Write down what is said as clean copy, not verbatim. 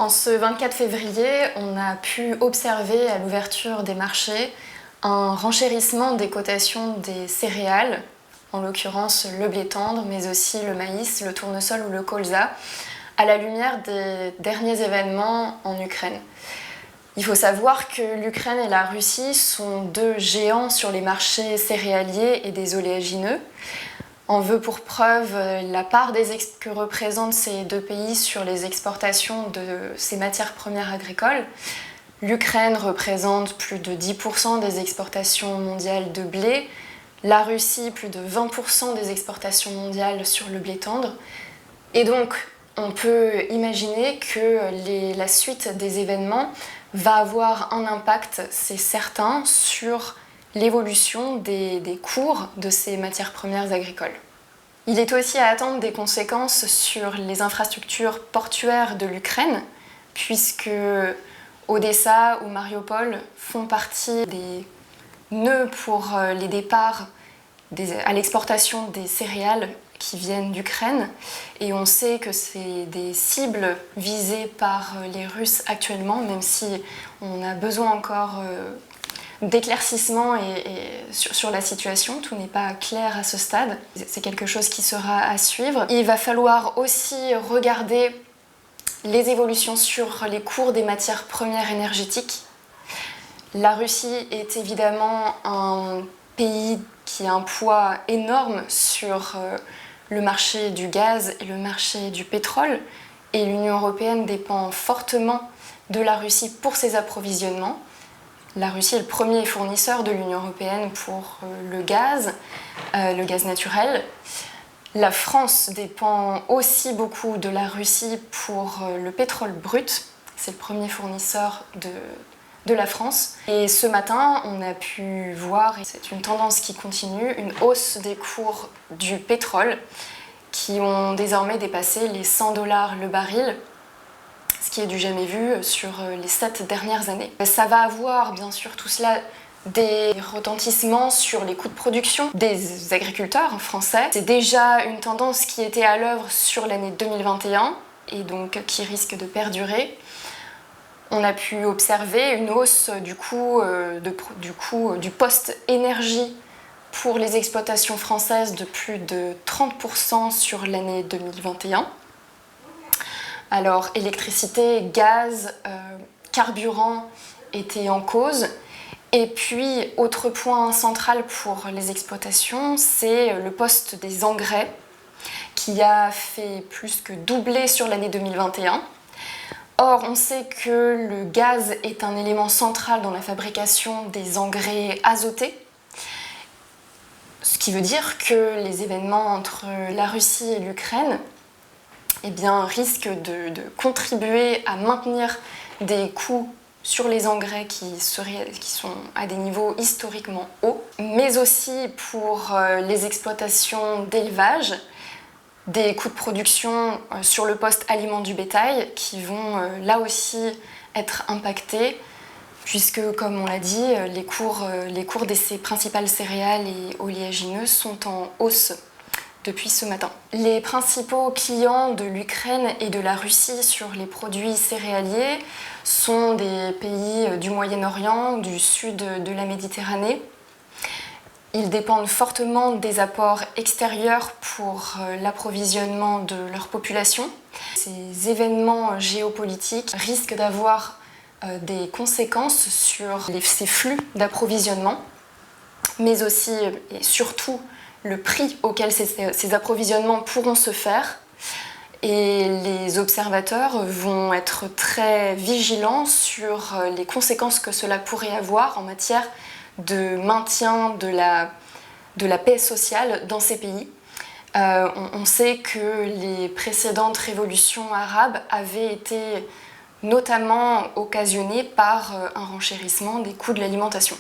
En ce 24 février, on a pu observer à l'ouverture des marchés un renchérissement des cotations des céréales, en l'occurrence le blé tendre, mais aussi le maïs, le tournesol ou le colza, à la lumière des derniers événements en Ukraine. Il faut savoir que l'Ukraine et la Russie sont deux géants sur les marchés céréaliers et des oléagineux. On veut pour preuve la part que représentent ces deux pays sur les exportations de ces matières premières agricoles. L'Ukraine représente plus de 10% des exportations mondiales de blé, la Russie plus de 20% des exportations mondiales sur le blé tendre. Et donc, on peut imaginer que la suite des événements va avoir un impact, c'est certain, sur l'évolution des cours de ces matières premières agricoles. Il est aussi à attendre des conséquences sur les infrastructures portuaires de l'Ukraine, puisque Odessa ou Mariupol font partie des nœuds pour les départs à l'exportation des céréales qui viennent d'Ukraine. Et on sait que c'est des cibles visées par les Russes actuellement, même si on a besoin encore d'éclaircissement sur la situation. Tout n'est pas clair à ce stade. C'est quelque chose qui sera à suivre. Il va falloir aussi regarder les évolutions sur les cours des matières premières énergétiques. La Russie est évidemment un pays qui a un poids énorme sur le marché du gaz et le marché du pétrole, et l'Union européenne dépend fortement de la Russie pour ses approvisionnements. La Russie est le premier fournisseur de l'Union européenne pour le gaz naturel. La France dépend aussi beaucoup de la Russie pour le pétrole brut. C'est le premier fournisseur de la France. Et ce matin, on a pu voir, et c'est une tendance qui continue, une hausse des cours du pétrole qui ont désormais dépassé les 100 $ le baril, ce qui est du jamais vu sur les 7 dernières années. Ça va avoir, bien sûr, tout cela des retentissements sur les coûts de production des agriculteurs français. C'est déjà une tendance qui était à l'œuvre sur l'année 2021 et donc qui risque de perdurer. On a pu observer une hausse du coût du poste énergie pour les exploitations françaises de plus de 30% sur l'année 2021. Alors, électricité, gaz, carburant étaient en cause. Et puis, autre point central pour les exploitations, c'est le poste des engrais qui a fait plus que doubler sur l'année 2021. Or, on sait que le gaz est un élément central dans la fabrication des engrais azotés, ce qui veut dire que les événements entre la Russie et l'Ukraine risquent de contribuer à maintenir des coûts sur les engrais qui sont à des niveaux historiquement hauts, mais aussi pour les exploitations d'élevage, des coûts de production sur le poste aliments du bétail qui vont là aussi être impactés, puisque, comme on l'a dit, les cours des principales céréales et oléagineux sont en hausse depuis ce matin. Les principaux clients de l'Ukraine et de la Russie sur les produits céréaliers sont des pays du Moyen-Orient, du sud de la Méditerranée. Ils dépendent fortement des apports extérieurs pour l'approvisionnement de leur population. Ces événements géopolitiques risquent d'avoir des conséquences sur ces flux d'approvisionnement, mais aussi et surtout le prix auquel ces approvisionnements pourront se faire. Et les observateurs vont être très vigilants sur les conséquences que cela pourrait avoir en matière de maintien de la paix sociale dans ces pays. On sait que les précédentes révolutions arabes avaient été notamment occasionnées par un renchérissement des coûts de l'alimentation.